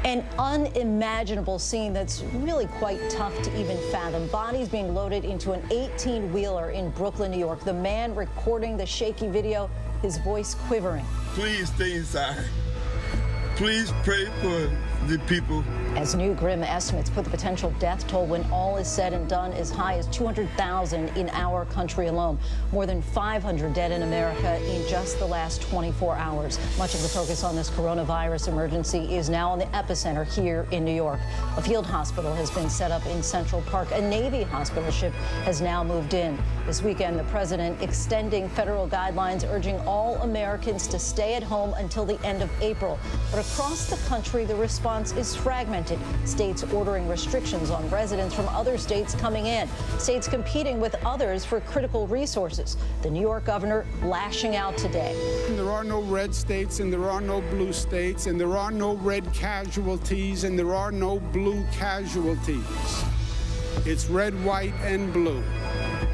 An unimaginable scene that's really quite tough to even fathom. Bodies being loaded into an 18-wheeler in Brooklyn, New York. The man recording the shaky video, his voice quivering. Please stay inside. Please pray for the people. As new grim estimates put the potential death toll when all is said and done as high as 200,000 in our country alone. More than 500 dead in America in just the last 24 hours. Much of the focus on this coronavirus emergency is now on the epicenter here in New York. A field hospital has been set up in Central Park. A Navy hospital ship has now moved in. This weekend, the president extending federal guidelines urging all Americans to stay at home until the end of April. But across the country, the response is fragmented. States ordering restrictions on residents from other states coming in. States competing with others for critical resources. The New York governor lashing out today. There are no red states and there are no blue states and there are no red casualties and there are no blue casualties. It's red, white, and blue.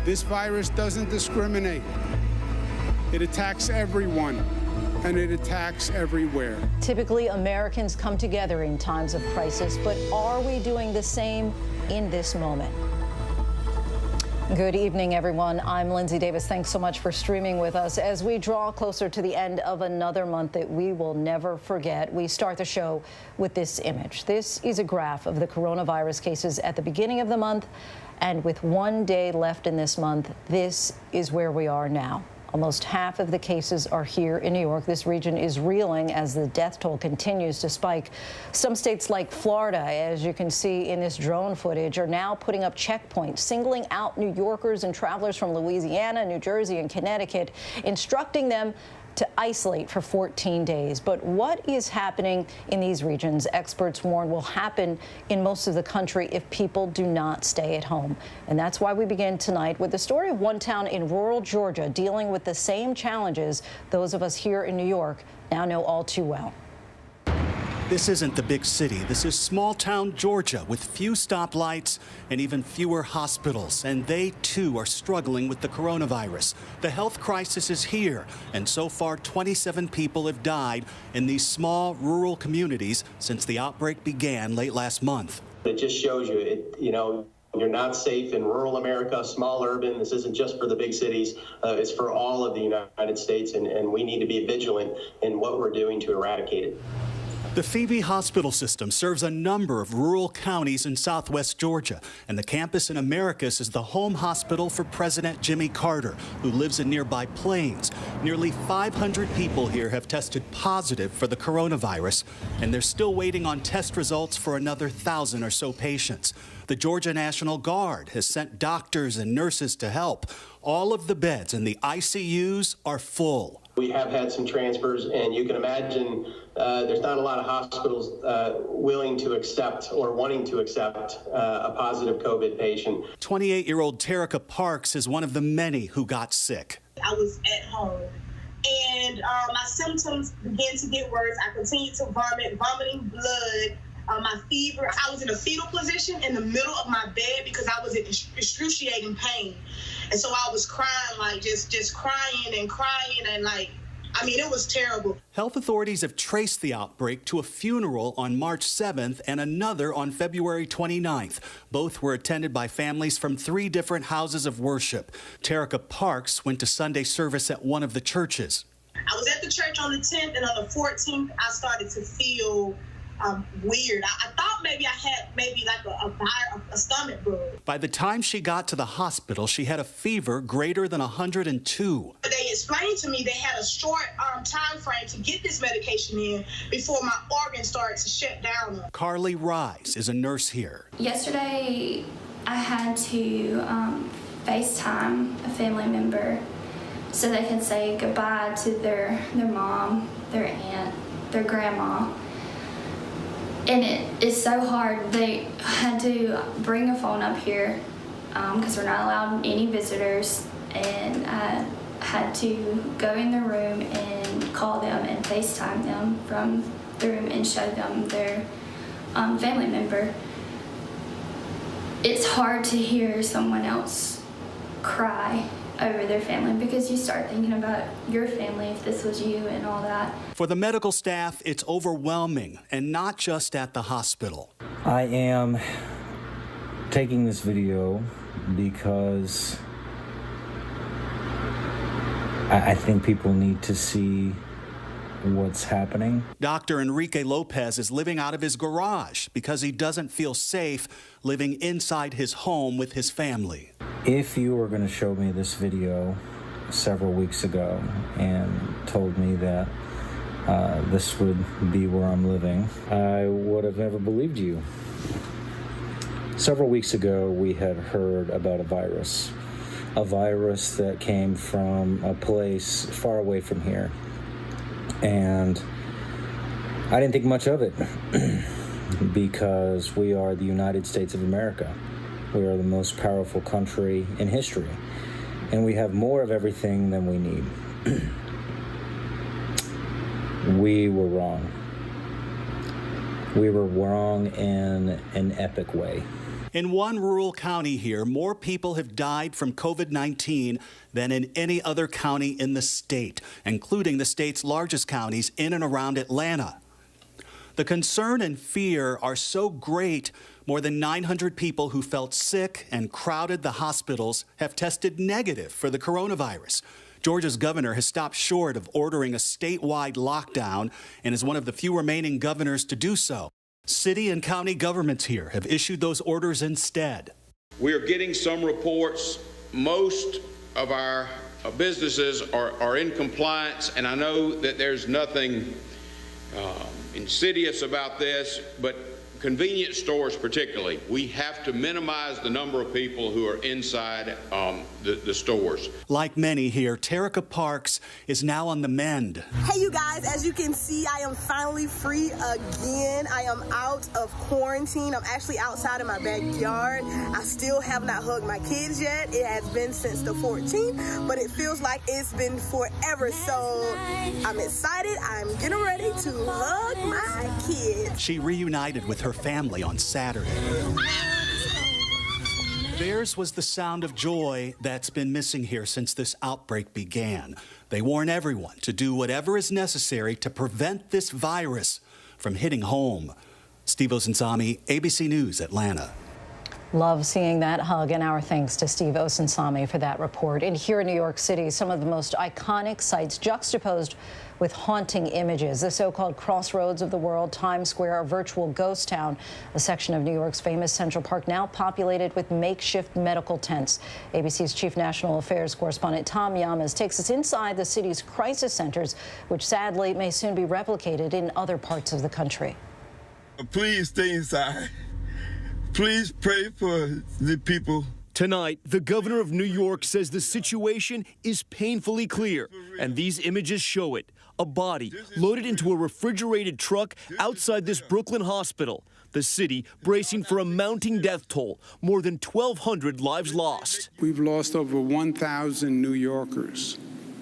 This virus doesn't discriminate. It attacks everyone. And it attacks everywhere. Typically, Americans come together in times of crisis, but are we doing the same in this moment? Good evening, everyone. I'm Lindsay Davis. Thanks so much for streaming with us. As we draw closer to the end of another month that we will never forget, we start the show with this image. This is a graph of the coronavirus cases at the beginning of the month, and with 1 day left in this month, this is where we are now. Almost half of the cases are here in New York. This region is reeling as the death toll continues to spike. Some states like Florida, as you can see in this drone footage, are now putting up checkpoints, singling out New Yorkers and travelers from Louisiana, New Jersey, and Connecticut, instructing them to isolate for 14 days. But what is happening in these regions, experts warn, will happen in most of the country if people do not stay at home. And that's why we begin tonight with the story of one town in rural Georgia dealing with the same challenges those of us here in New York now know all too well. This isn't the big city. This is small-town Georgia with few stoplights and even fewer hospitals. And they, too, are struggling with the coronavirus. The health crisis is here. And so far, 27 people have died in these small rural communities since the outbreak began late last month. It just shows you, you're not safe in rural America, small urban. This isn't just for the big cities. It's for all of the United States. And we need to be vigilant in what we're doing to eradicate it. The Phoebe Hospital System serves a number of rural counties in southwest Georgia, and the campus in Americus is the home hospital for President Jimmy Carter, who lives in nearby Plains. Nearly 500 people here have tested positive for the coronavirus, and they're still waiting on test results for another 1,000 or so patients. The Georgia National Guard has sent doctors and nurses to help. All of the beds in the ICUs are full. We have had some transfers, and you can imagine there's not a lot of hospitals willing to accept or wanting to accept a positive COVID patient. 28-year-old Terica Parks is one of the many who got sick. I was at home, and my symptoms began to get worse. I continued to vomiting blood. My fever, I was in a fetal position in the middle of my bed because I was in excruciating pain. And so I was crying, like just crying and like, I mean, it was terrible. Health authorities have traced the outbreak to a funeral on March 7th and another on February 29th. Both were attended by families from 3 different houses of worship. Terica Parks went to Sunday service at one of the churches. I was at the church on the 10th, and on the 14th, I started to feel weird. I thought maybe I had like a stomach bug. By the time she got to the hospital, she had a fever greater than 102. They explained to me they had a short time frame to get this medication in before my organs started to shut down. Carly Rise is a nurse here. Yesterday, I had to FaceTime a family member so they could say goodbye to their mom, their aunt, their grandma. And it is so hard. They had to bring a phone up here because we're not allowed any visitors. And I had to go in the room and call them and FaceTime them from the room and show them their family member. It's hard to hear someone else cry over their family, because you start thinking about your family if this was you and all that. For the medical staff, it's overwhelming, and not just at the hospital. I am taking this video because I think people need to see what's happening. Dr. Enrique Lopez is living out of his garage because he doesn't feel safe living inside his home with his family. If you were going to show me this video several weeks ago and told me that this would be where I'm living, I would have never believed you. Several weeks ago, we had heard about a virus that came from a place far away from here. And I didn't think much of it because we are the United States of America. We are the most powerful country in history, and we have more of everything than we need. We were wrong. We were wrong in an epic way. In one rural county here, more people have died from COVID-19 than in any other county in the state, including the state's largest counties in and around Atlanta. The concern and fear are so great, more than 900 people who felt sick and crowded the hospitals have tested negative for the coronavirus. Georgia's governor has stopped short of ordering a statewide lockdown and is one of the few remaining governors to do so. City and county governments here have issued those orders instead. We are getting some reports. Most of our businesses are in compliance, and I know that there's nothing insidious about this, but convenience stores particularly, we have to minimize the number of people who are inside the stores. Like many here, Terica Parks is now on the mend. Hey you guys, as you can see, I am finally free again. I am out of quarantine. I'm actually outside in my backyard. I still have not hugged my kids yet. It has been since the 14th, but it feels like it's been forever. So I'm excited. I'm getting ready to hug my kids. She reunited with her family on Saturday. Theirs was the sound of joy that's been missing here since this outbreak began. They warn everyone to do whatever is necessary to prevent this virus from hitting home. Steve Osunsami, ABC News, Atlanta. Love seeing that hug, and our thanks to Steve Osunsami for that report. And here in New York City, some of the most iconic sites juxtaposed with haunting images. The so-called crossroads of the world, Times Square, a virtual ghost town, a section of New York's famous Central Park now populated with makeshift medical tents. ABC's chief national affairs correspondent Tom Llamas takes us inside the city's crisis centers, which sadly may soon be replicated in other parts of the country. Please stay inside. Please pray for the people. Tonight, the governor of New York says the situation is painfully clear, and these images show it. A body loaded into a refrigerated truck outside this Brooklyn hospital. The city bracing for a mounting death toll, more than 1,200 lives lost. We've lost over 1,000 New Yorkers.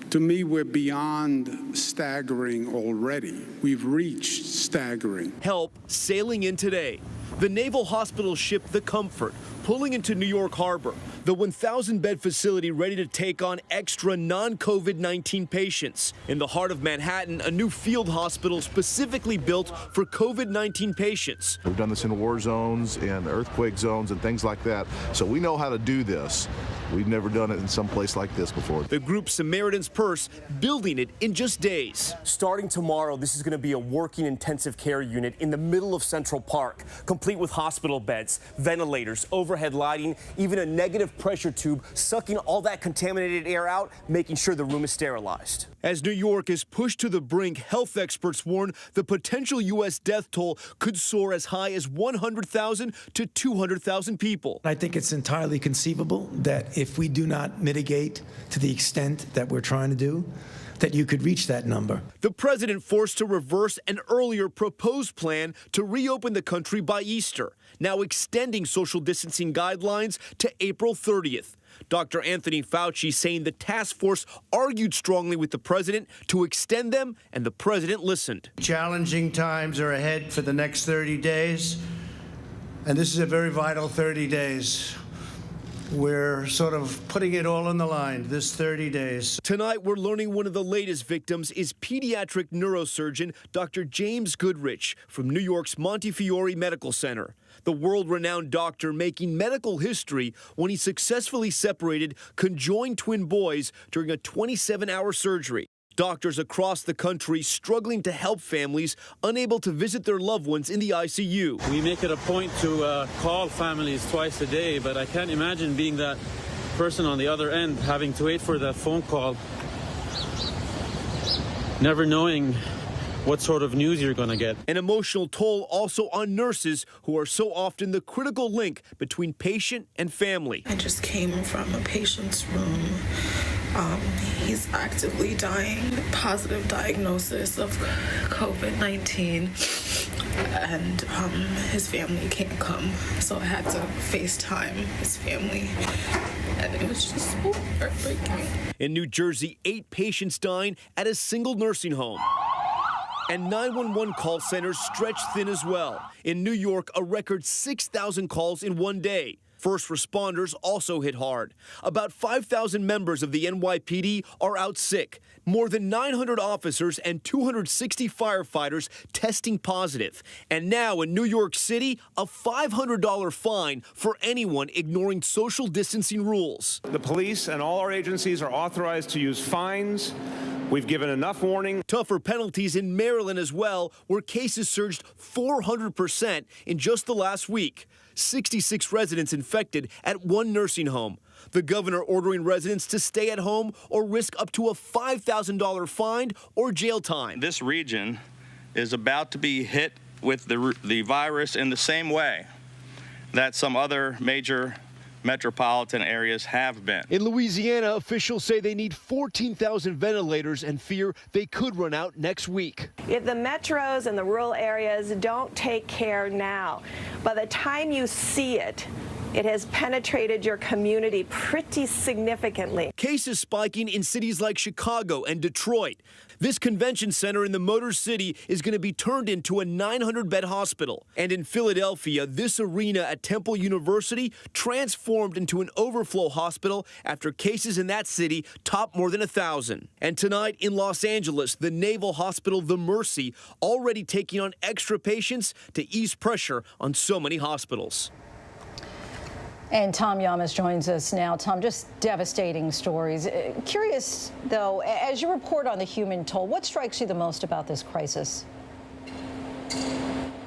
To me, we're beyond staggering already. We've reached staggering. Help sailing in today. The Naval Hospital ship the Comfort pulling into New York Harbor, the 1,000-bed facility ready to take on extra non-COVID-19 patients. In the heart of Manhattan, a new field hospital specifically built for COVID-19 patients. We've done this in war zones and earthquake zones and things like that, so we know how to do this. We've never done it in some place like this before. The group Samaritan's Purse building it in just days. Starting tomorrow, this is going to be a working intensive care unit in the middle of Central Park, complete with hospital beds, ventilators, overhead lighting, even a negative pressure tube sucking all that contaminated air out, making sure the room is sterilized. As New York is pushed to the brink, health experts warn the potential U.S. death toll could soar as high as 100,000 to 200,000 people. I think it's entirely conceivable that if we do not mitigate to the extent that we're trying to do, that you could reach that number. The president forced to reverse an earlier proposed plan to reopen the country by Easter, now extending social distancing guidelines to April 30th. Dr. Anthony Fauci saying the task force argued strongly with the president to extend them, and the president listened. Challenging times are ahead for the next 30 days, and this is a very vital 30 days. We're sort of putting it all on the line this 30 days. Tonight, we're learning one of the latest victims is pediatric neurosurgeon Dr. James Goodrich from New York's Montefiore Medical Center. The world-renowned doctor making medical history when he successfully separated conjoined twin boys during a 27-hour surgery. Doctors across the country struggling to help families unable to visit their loved ones in the ICU. We make it a point to call families twice a day, but I can't imagine being that person on the other end, having to wait for that phone call, never knowing what sort of news you're going to get. An emotional toll also on nurses who are so often the critical link between patient and family. I just came from a patient's room. He's actively dying, positive diagnosis of COVID-19, and his family can't come, so I had to FaceTime his family, and it was just so heartbreaking. In New Jersey, 8 patients dying at a single nursing home. And 911 call centers stretched thin as well. In New York, a record 6,000 calls in one day. First responders also hit hard. About 5,000 members of the NYPD are out sick. More than 900 officers and 260 firefighters testing positive. And now in New York City, a $500 fine for anyone ignoring social distancing rules. The police and all our agencies are authorized to use fines. We've given enough warning. Tougher penalties in Maryland as well, where cases surged 400% in just the last week. 66 residents infected at one nursing home. The governor ordering residents to stay at home or risk up to a $5,000 fine or jail time. This region is about to be hit with the virus in the same way that some other major metropolitan areas have been. In Louisiana, officials say they need 14,000 ventilators and fear they could run out next week. If the metros and the rural areas don't take care now, by the time you see it, it has penetrated your community pretty significantly. Cases spiking in cities like Chicago and Detroit. This convention center in the Motor City is going to be turned into a 900-bed hospital. And in Philadelphia, this arena at Temple University transformed into an overflow hospital after cases in that city topped more than 1,000. And tonight in Los Angeles, the Naval Hospital, the Mercy, already taking on extra patients to ease pressure on so many hospitals. And Tom Yamas joins us now. Tom, just devastating stories. Curious, though, as you report on the human toll, what strikes you the most about this crisis?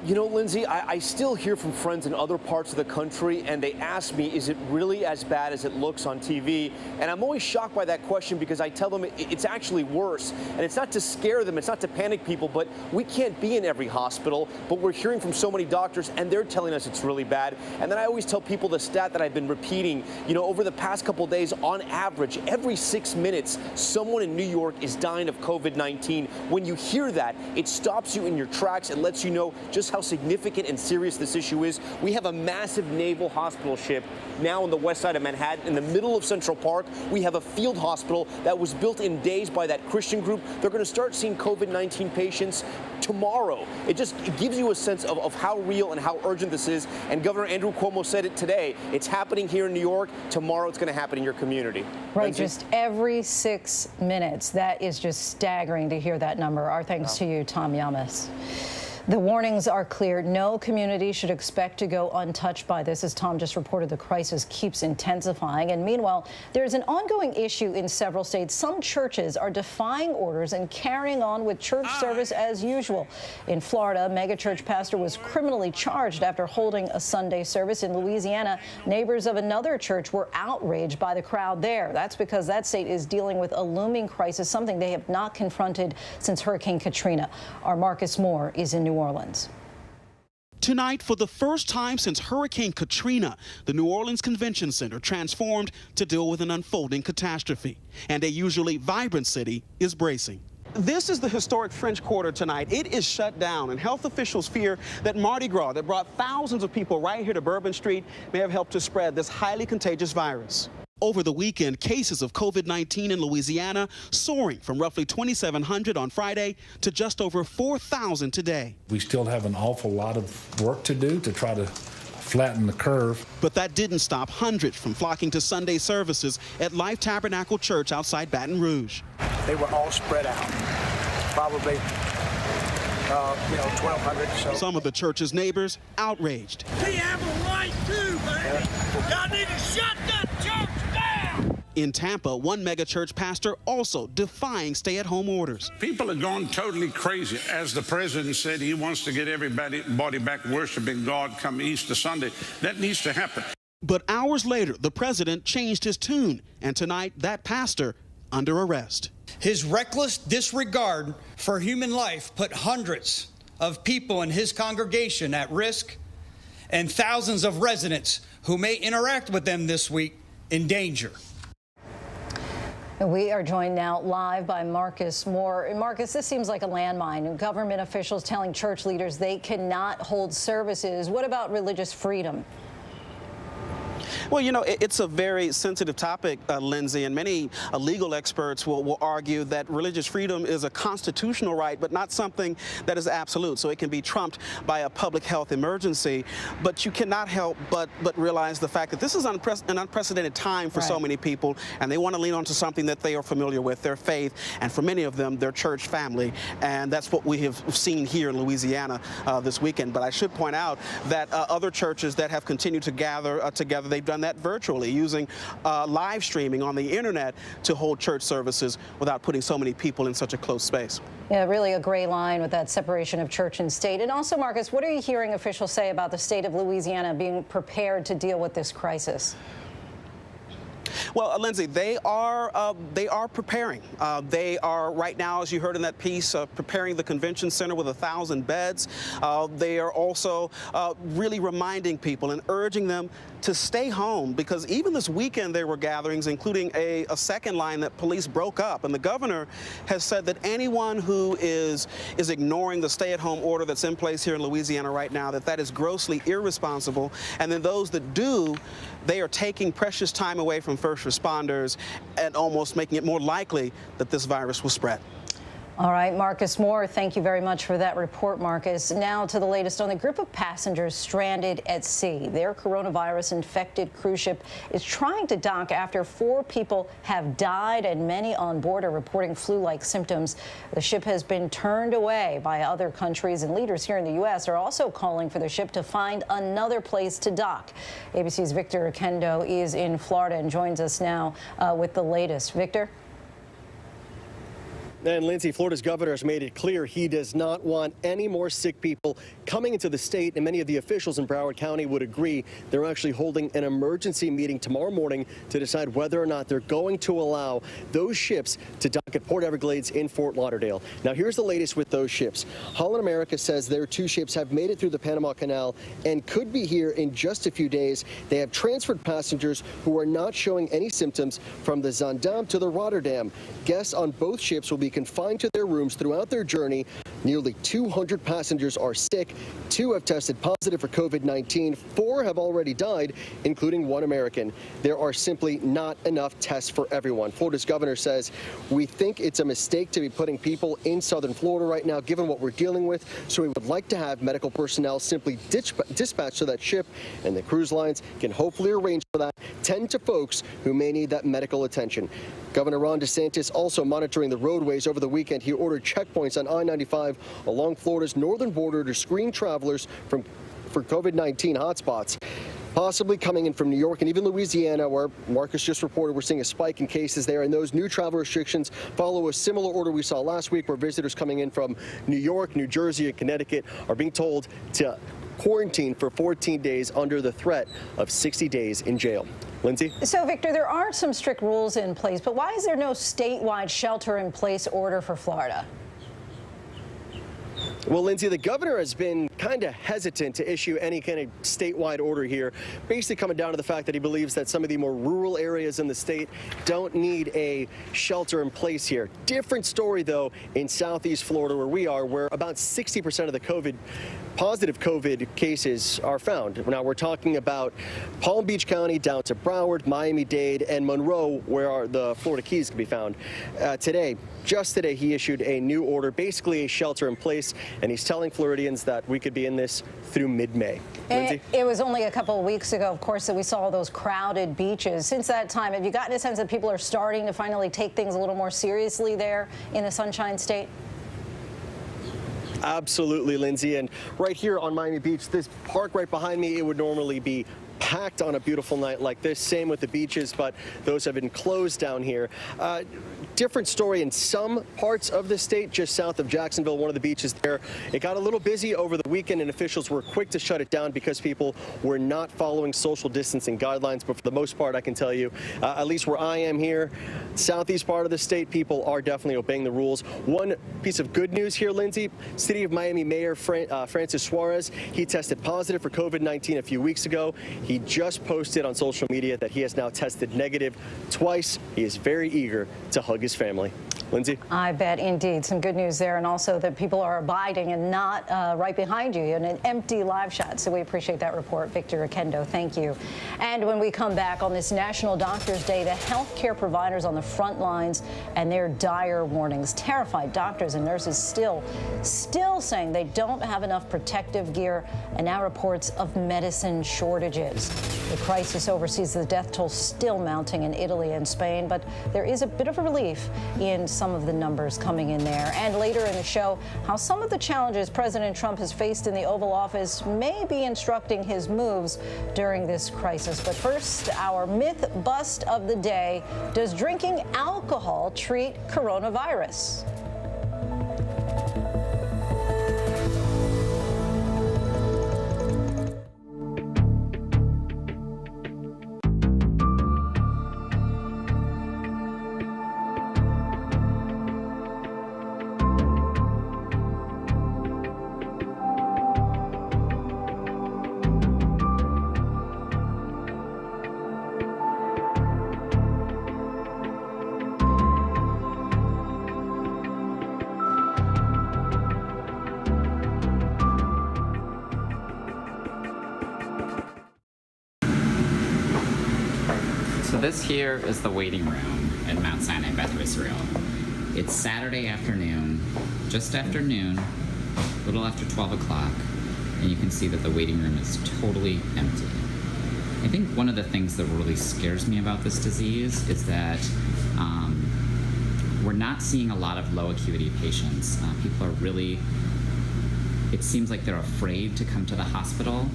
You know, Lindsay, I still hear from friends in other parts of the country, and they ask me, is it really as bad as it looks on TV? And I'm always shocked by that question because I tell them it's actually worse. And it's not to scare them, it's not to panic people, but we can't be in every hospital. But we're hearing from so many doctors, and they're telling us it's really bad. And then I always tell people the stat that I've been repeating, you know, over the past couple of days, on average, every 6 minutes, someone in New York is dying of COVID-19. When you hear that, it stops you in your tracks and lets you know just how significant and serious this issue is. We have a massive naval hospital ship now on the west side of Manhattan, in the middle of Central Park. We have a field hospital that was built in days by that Christian group. They're going to start seeing COVID-19 patients tomorrow. It gives you a sense of how real and how urgent this is. And Governor Andrew Cuomo said it today. It's happening here in New York. Tomorrow it's going to happen in your community. Right, Lindsay? Just every 6 minutes. That is just staggering to hear that number. Our thanks to you, Tom Yamas. The warnings are clear. No community should expect to go untouched by this. As Tom just reported, the crisis keeps intensifying. And meanwhile, there's an ongoing issue in several states. Some churches are defying orders and carrying on with church service as usual. In Florida, a megachurch pastor was criminally charged after holding a Sunday service. In Louisiana, neighbors of another church were outraged by the crowd there. That's because that state is dealing with a looming crisis, something they have not confronted since Hurricane Katrina. Our Marcus Moore is in New Orleans. Tonight, for the first time since Hurricane Katrina, the New Orleans Convention Center transformed to deal with an unfolding catastrophe. And a usually vibrant city is bracing. This is the historic French Quarter tonight. It is shut down, and health officials fear that Mardi Gras, that brought thousands of people right here to Bourbon Street, may have helped to spread this highly contagious virus. Over the weekend, cases of COVID-19 in Louisiana soaring from roughly 2,700 on Friday to just over 4,000 today. We still have an awful lot of work to do to try to flatten the curve. But that didn't stop hundreds from flocking to Sunday services at Life Tabernacle Church outside Baton Rouge. They were all spread out, probably 1,200 or so. Some of the church's neighbors outraged. We have a right too, man. Y'all need to shut that church down. In Tampa, one megachurch pastor also defying stay-at-home orders. People are going totally crazy. As the president said, he wants to get everybody back worshiping God come Easter Sunday. That needs to happen. But hours later, the president changed his tune, and tonight, that pastor under arrest. His reckless disregard for human life put hundreds of people in his congregation at risk, and thousands of residents who may interact with them this week in danger. We are joined now live by Marcus Moore. Marcus, this seems like a landmine. Government officials telling church leaders they cannot hold services. What about religious freedom? Well, you know, it's a very sensitive topic, Lindsay, and many legal experts will argue that religious freedom is a constitutional right, but not something that is absolute. So it can be trumped by a public health emergency. But you cannot help but realize the fact that this is an unprecedented time for so many people, and they want to lean onto something that they are familiar with, their faith, and for many of them, their church family. And that's what we have seen here in Louisiana this weekend. But I should point out that other churches that have continued to gather together, they've done that virtually using live streaming on the internet to hold church services without putting so many people in such a close space. Yeah, really a gray line with that separation of church and state. And also, Marcus, what are you hearing officials say about the state of Louisiana being prepared to deal with this crisis? Well, Lindsay, they are preparing. They are right now, as you heard in that piece, preparing the convention center with 1,000 beds. They are also really reminding people and urging them to stay home, because even this weekend there were gatherings, including a second line that police broke up. And the governor has said that anyone who is ignoring the stay-at-home order that's in place here in Louisiana right now, that is grossly irresponsible. And then those that do, they are taking precious time away from first responders and almost making it more likely that this virus will spread. All right, Marcus Moore, thank you very much for that report, Marcus. Now to the latest on the group of passengers stranded at sea. Their coronavirus-infected cruise ship is trying to dock after 4 people have died and many on board are reporting flu-like symptoms. The ship has been turned away by other countries, and leaders here in the U.S. are also calling for the ship to find another place to dock. ABC's Victor Kendo is in Florida and joins us now with the latest. Victor? And Lindsay, Florida's governor has made it clear he does not want any more sick people coming into the state, and many of the officials in Broward County would agree. They're actually holding an emergency meeting tomorrow morning to decide whether or not they're going to allow those ships to dock at Port Everglades in Fort Lauderdale. Now, here's the latest with those ships. Holland America says their 2 ships have made it through the Panama Canal and could be here in just a few days. They have transferred passengers who are not showing any symptoms from the Zaandam to the Rotterdam. Guests on both ships will be confined to their rooms throughout their journey. Nearly 200 passengers are sick. 2 have tested positive for COVID-19. 4 have already died, including 1 American. There are simply not enough tests for everyone. Florida's governor says, we think it's a mistake to be putting people in southern Florida right now, given what we're dealing with. So we would like to have medical personnel simply dispatched to that ship, and the cruise lines can hopefully arrange for that. Tend to folks who may need that medical attention. Governor Ron DeSantis also monitoring the roadways over the weekend. He ordered checkpoints on I-95 along Florida's northern border to screen travelers for COVID-19 hotspots, possibly coming in from New York and even Louisiana, where Marcus just reported we're seeing a spike in cases there. And those new travel restrictions follow a similar order we saw last week, where visitors coming in from New York, New Jersey, and Connecticut are being told to quarantine for 14 days under the threat of 60 days in jail. Lindsay? So, Victor, there are some strict rules in place, but why is there no statewide shelter-in-place order for Florida? Well, Lindsay, the governor has been kind of hesitant to issue any kind of statewide order here, basically coming down to the fact that he believes that some of the more rural areas in the state don't need a shelter in place here. Different story, though, in southeast Florida, where we are, where about 60% of the positive COVID cases are found. Now, we're talking about Palm Beach County down to Broward, Miami-Dade, and Monroe, where the Florida Keys can be found. Just today, he issued a new order, basically a shelter in place, and he's telling Floridians that we could be in this through mid-May. It was only a couple of weeks ago, of course, that we saw those crowded beaches. Since that time, have you gotten a sense that people are starting to finally take things a little more seriously there in the Sunshine State? Absolutely, Lindsay. And right here on Miami Beach, this park right behind me, it would normally be packed on a beautiful night like this. Same with the beaches, but those have been closed down here. Different story in some parts of the state, just south of Jacksonville, one of the beaches there. It got a little busy over the weekend, and officials were quick to shut it down because people were not following social distancing guidelines. But for the most part, I can tell you, at least where I am here, southeast part of the state, people are definitely obeying the rules. One piece of good news here, Lindsay, City of Miami Mayor Francis Suarez, he tested positive for COVID-19 a few weeks ago. He just posted on social media that he has now tested negative twice. He is very eager to hug his family. Lindsay? I bet indeed. Some good news there, and also that people are abiding and not right behind you in an empty live shot. So we appreciate that report. Victor Akendo, thank you. And when we come back on this National Doctors Day, the healthcare providers on the front lines and their dire warnings. Terrified doctors and nurses still saying they don't have enough protective gear, and now reports of medicine shortages. The crisis overseas, the death toll still mounting in Italy and Spain, but there is a bit of a relief in some of the numbers coming in there. And later in the show, how some of the challenges President Trump has faced in the Oval Office may be instructing his moves during this crisis. But first, our myth bust of the day. Does drinking alcohol treat coronavirus? So this here is the waiting room at Mount Sinai Beth Israel. It's Saturday afternoon, just after noon, a little after 12 o'clock, and you can see that the waiting room is totally empty. I think one of the things that really scares me about this disease is that we're not seeing a lot of low acuity patients. People are really, it seems like they're afraid to come to the hospital.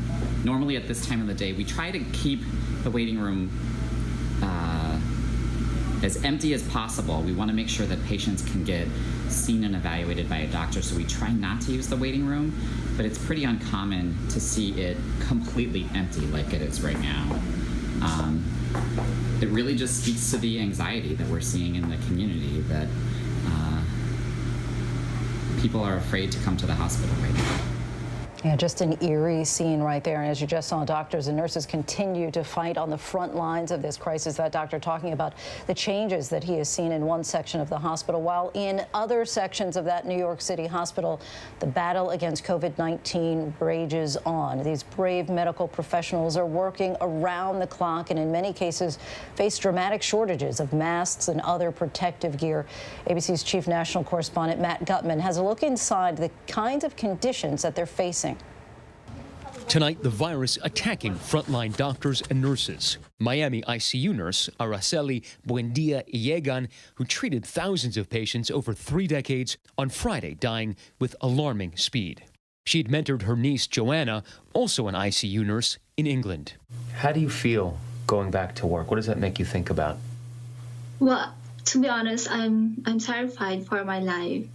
Normally at this time of the day, we try to keep the waiting room as empty as possible. We want to make sure that patients can get seen and evaluated by a doctor, so we try not to use the waiting room, but it's pretty uncommon to see it completely empty like it is right now. It really just speaks to the anxiety that we're seeing in the community, that people are afraid to come to the hospital right now. Yeah, just an eerie scene right there. And as you just saw, doctors and nurses continue to fight on the front lines of this crisis. That doctor talking about the changes that he has seen in one section of the hospital, while in other sections of that New York City hospital, the battle against COVID-19 rages on. These brave medical professionals are working around the clock and in many cases face dramatic shortages of masks and other protective gear. ABC's chief national correspondent Matt Gutman has a look inside the kinds of conditions that they're facing. Tonight, the virus attacking frontline doctors and nurses. Miami ICU nurse Araceli Buendia Illegan, who treated thousands of patients over 3 decades, on Friday dying with alarming speed. She'd mentored her niece Joanna, also an ICU nurse, in England. How do you feel going back to work? What does that make you think about? Well, to be honest, I'm terrified for my life,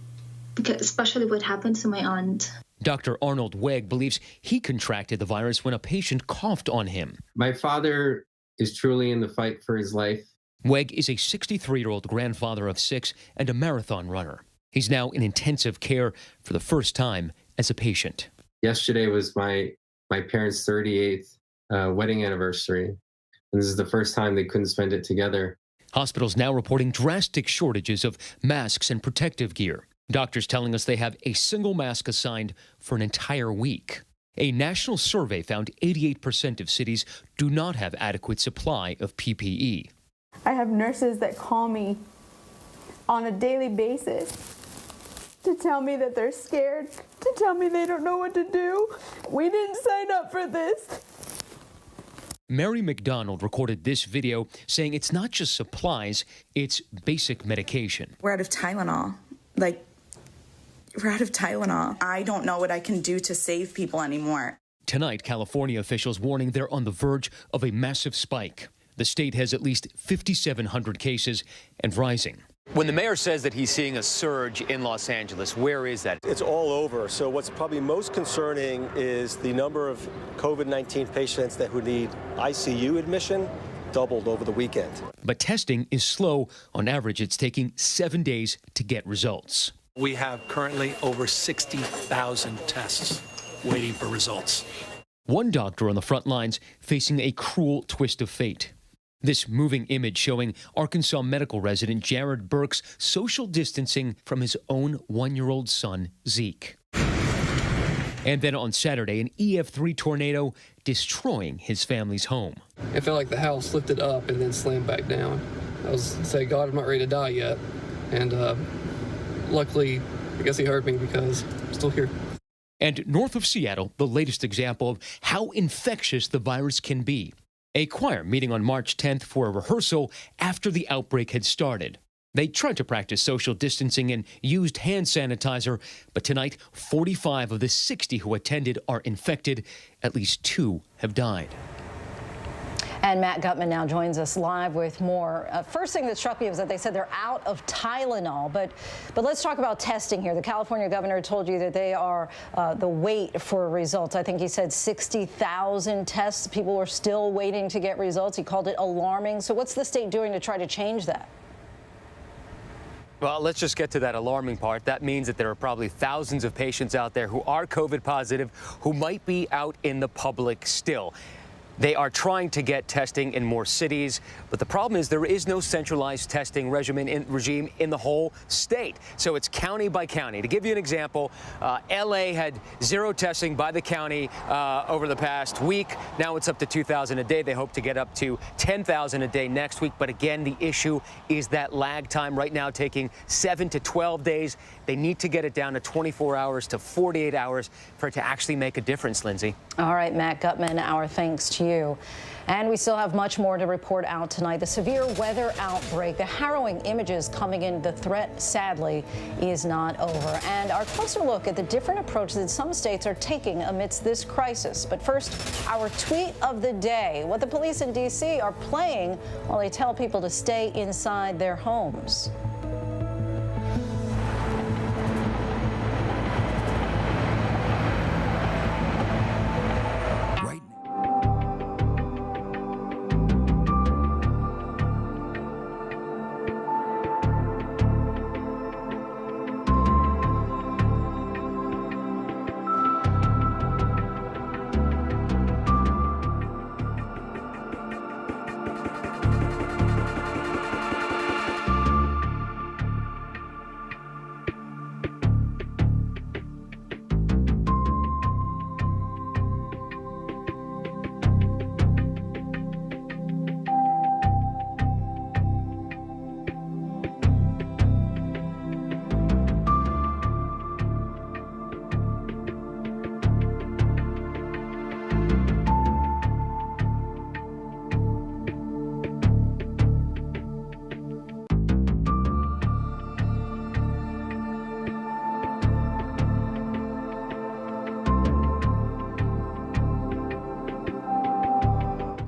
because especially what happened to my aunt. Dr. Arnold Weg believes he contracted the virus when a patient coughed on him. My father is truly in the fight for his life. Weg is a 63-year-old grandfather of 6 and a marathon runner. He's now in intensive care for the first time as a patient. Yesterday was my parents' 38th wedding anniversary, and this is the first time they couldn't spend it together. Hospitals now reporting drastic shortages of masks and protective gear. Doctors telling us they have a single mask assigned for an entire week. A national survey found 88% of cities do not have adequate supply of PPE. I have nurses that call me on a daily basis to tell me that they're scared, to tell me they don't know what to do. We didn't sign up for this. Mary McDonald recorded this video saying it's not just supplies, it's basic medication. We're out of Tylenol. We're out of Tylenol. I don't know what I can do to save people anymore. Tonight, California officials warning they're on the verge of a massive spike. The state has at least 5,700 cases and rising. When the mayor says that he's seeing a surge in Los Angeles, where is that? It's all over. So what's probably most concerning is the number of COVID-19 patients who need ICU admission doubled over the weekend. But testing is slow. On average, it's taking 7 days to get results. We have currently over 60,000 tests waiting for results. One doctor on the front lines facing a cruel twist of fate. This moving image showing Arkansas medical resident Jared Burke's social distancing from his own 1-year-old son, Zeke. And then on Saturday, an EF3 tornado destroying his family's home. It felt like the house lifted up and then slammed back down. I was saying, God, I'm not ready to die yet. And luckily, I guess he heard me because I'm still here. And north of Seattle, the latest example of how infectious the virus can be. A choir meeting on March 10th for a rehearsal after the outbreak had started. They tried to practice social distancing and used hand sanitizer, but tonight, 45 of the 60 who attended are infected. At least 2 have died. And Matt Gutman now joins us live with more. First thing that struck me was that they said they're out of Tylenol. But let's talk about testing here. The California governor told you that they are the wait for results. I think he said 60,000 tests. People are still waiting to get results. He called it alarming. So what's the state doing to try to change that? Well, let's just get to that alarming part. That means that there are probably thousands of patients out there who are COVID positive who might be out in the public still. They are trying to get testing in more cities, but the problem is there is no centralized testing regime in the whole state. So it's county by county. To give you an example, LA had 0 testing by the county over the past week. Now it's up to 2,000 a day. They hope to get up to 10,000 a day next week. But again, the issue is that lag time right now taking 7 to 12 days. They need to get it down to 24 hours to 48 hours for it to actually make a difference, Lindsay. All right, Matt Gutman, our thanks to you. And we still have much more to report out tonight. The severe weather outbreak, the harrowing images coming in, the threat, sadly, is not over. And our closer look at the different approaches that some states are taking amidst this crisis. But first, our tweet of the day, what the police in D.C. are playing while they tell people to stay inside their homes.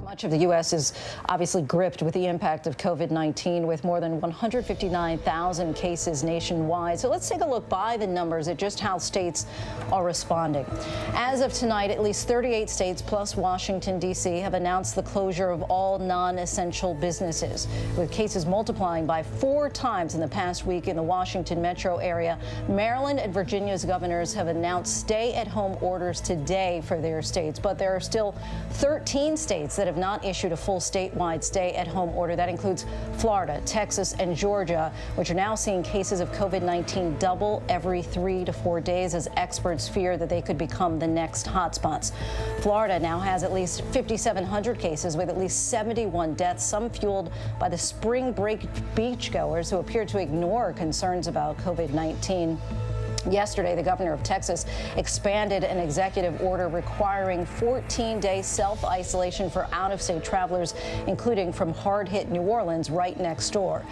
Much of the U.S. is obviously gripped with the impact of COVID-19, with more than 159,000 cases nationwide. So let's take a look by the numbers at just how states are responding. As of tonight, at least 38 states plus Washington, D.C. have announced the closure of all non-essential businesses, with cases multiplying by 4 times in the past week in the Washington metro area. Maryland and Virginia's governors have announced stay-at-home orders today for their states, but there are still 13 states that have not issued a full statewide stay-at-home order. That includes Florida, Texas, and Georgia, which are now seeing cases of COVID-19 double every 3 to 4 days as experts fear that they could become the next hotspots. Florida now has at least 5,700 cases with at least 71 deaths, some fueled by the spring break beachgoers who appear to ignore concerns about COVID-19. Yesterday, the governor of Texas expanded an executive order requiring 14-day self-isolation for out-of-state travelers, including from hard-hit New Orleans right next door.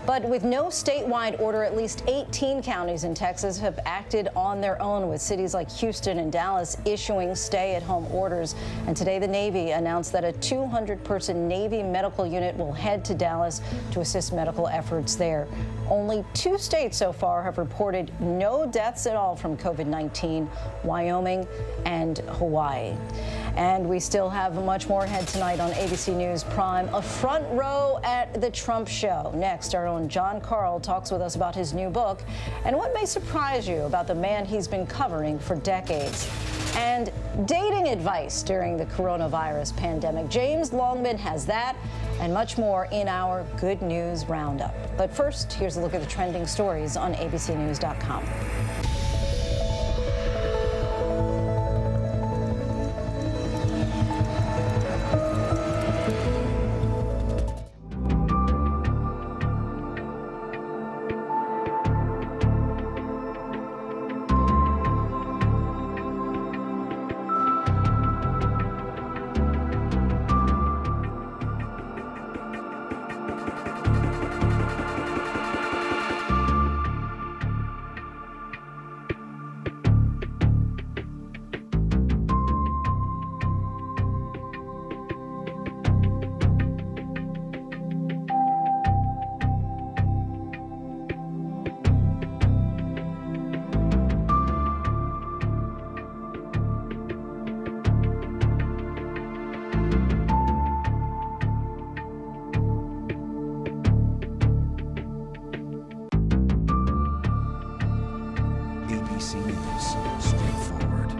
But with no statewide order, at least 18 counties in Texas have acted on their own, with cities like Houston and Dallas issuing stay-at-home orders. And today, the Navy announced that a 200-person Navy medical unit will head to Dallas to assist medical efforts there. Only 2 states so far have reported no deaths at all from COVID-19, Wyoming and Hawaii. And we still have much more ahead tonight on ABC News Prime. A front row at the Trump show. Next, our own John Carl talks with us about his new book and what may surprise you about the man he's been covering for decades. And dating advice during the coronavirus pandemic. James Longman has that and much more in our Good News Roundup. But first, here's a look at the trending stories on abcnews.com. ABC News, straightforward.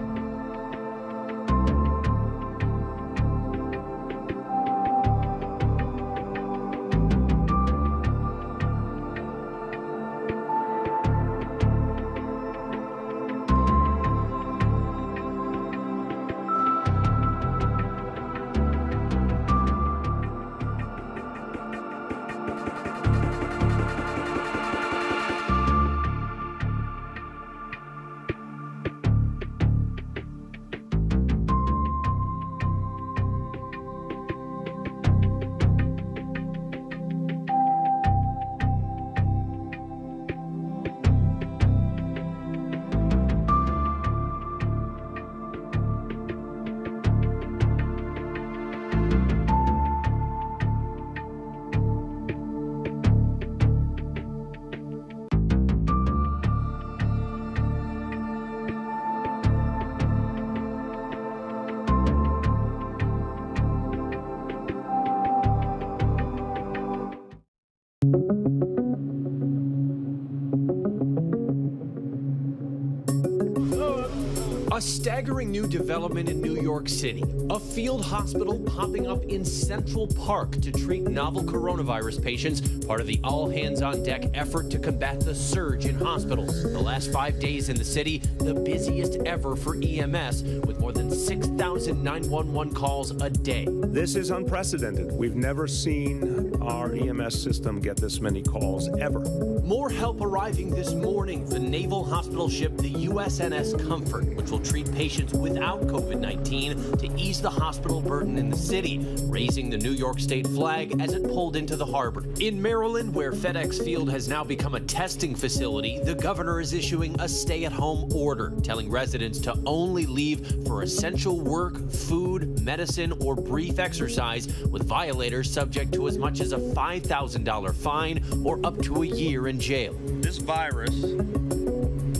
A staggering new development in New York City. A field hospital popping up in Central Park to treat novel coronavirus patients, part of the all-hands-on-deck effort to combat the surge in hospitals. The last 5 days in the city, the busiest ever for EMS, with more than 6,000 911 calls a day. This is unprecedented. We've never seen our EMS system get this many calls ever. More help arriving this morning. The naval hospital ship, the USNS Comfort, which will treat patients without COVID-19 to ease the hospital burden in the city, raising the New York State flag as it pulled into the harbor. In Maryland, where FedEx Field has now become a testing facility, the governor is issuing a stay-at-home order, telling residents to only leave for essential work, food, medicine, or brief exercise, with violators subject to as much as a $5,000 fine or up to a year in jail. This virus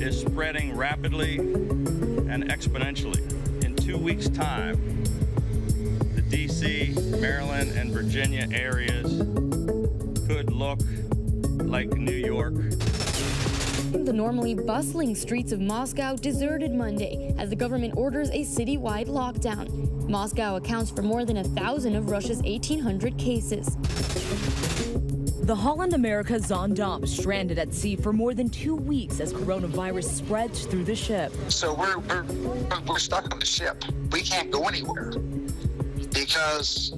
is spreading rapidly and exponentially. In 2 weeks' time, the D.C., Maryland, and Virginia areas could look like New York. The normally bustling streets of Moscow deserted Monday as the government orders a citywide lockdown. Moscow accounts for more than 1,000 of Russia's 1,800 cases. The Holland America Zaandam stranded at sea for more than 2 weeks as coronavirus spreads through the ship. So we're stuck on the ship. We can't go anywhere because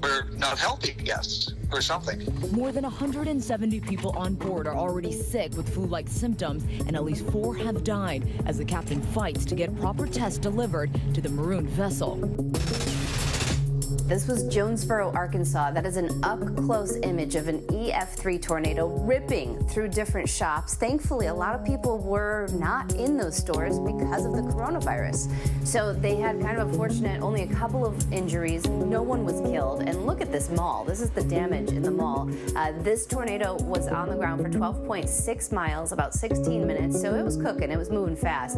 we're not healthy, yes, or something. More than 170 people on board are already sick with flu-like symptoms, and at least 4 have died as the captain fights to get proper tests delivered to the marooned vessel. This was Jonesboro, Arkansas. That is an up-close image of an EF3 tornado ripping through different shops. Thankfully, a lot of people were not in those stores because of the coronavirus. So they had kind of a fortunate, only a couple of injuries. No one was killed. And look at this mall. This is the damage in the mall. This tornado was on the ground for 12.6 miles, about 16 minutes. So it was cooking. It was moving fast.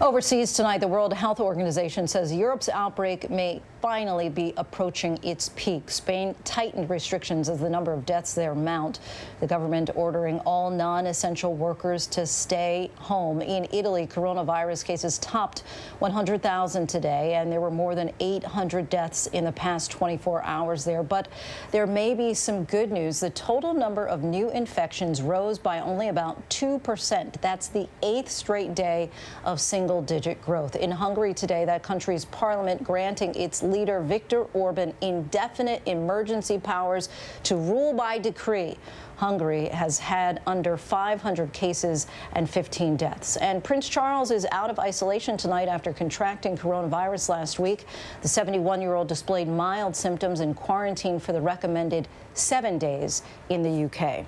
Overseas tonight, the World Health Organization says Europe's outbreak may finally be approaching its peak. Spain tightened restrictions as the number of deaths there mount. The government ordering all non-essential workers to stay home. In Italy, coronavirus cases topped 100,000 today, and there were more than 800 deaths in the past 24 hours there. But there may be some good news. The total number of new infections rose by only about 2%. That's the 8th straight day of single-digit growth. In Hungary today, that country's parliament granting its leader Viktor Orban indefinite emergency powers to rule by decree. Hungary has had under 500 cases and 15 deaths. And Prince Charles is out of isolation tonight after contracting coronavirus last week. The 71-year-old displayed mild symptoms and quarantined for the recommended 7 days in the UK.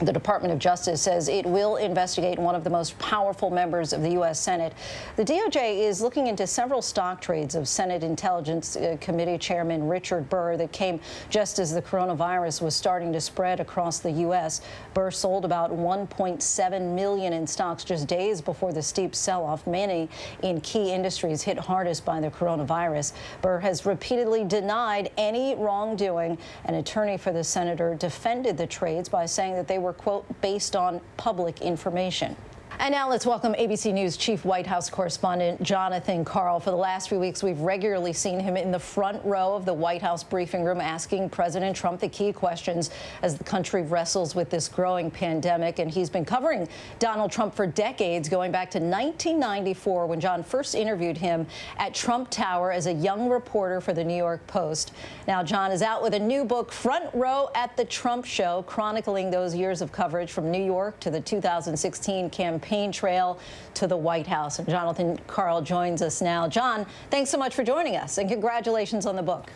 The Department of Justice says it will investigate one of the most powerful members of the U.S. Senate. The DOJ is looking into several stock trades of Senate Intelligence Committee Chairman Richard Burr that came just as the coronavirus was starting to spread across the U.S. Burr sold about $1.7 million in stocks just days before the steep sell-off. Many in key industries hit hardest by the coronavirus. Burr has repeatedly denied any wrongdoing. An attorney for the senator defended the trades by saying that they were, quote, based on public information. And now let's welcome ABC News Chief White House Correspondent Jonathan Karl. For the last few weeks, we've regularly seen him in the front row of the White House briefing room asking President Trump the key questions as the country wrestles with this growing pandemic. And he's been covering Donald Trump for decades, going back to 1994 when John first interviewed him at Trump Tower as a young reporter for the New York Post. Now, John is out with a new book, Front Row at the Trump Show, chronicling those years of coverage from New York to the 2016 campaign trail to the White House. And Jonathan Karl joins us now. John, thanks so much for joining us, and congratulations on the book.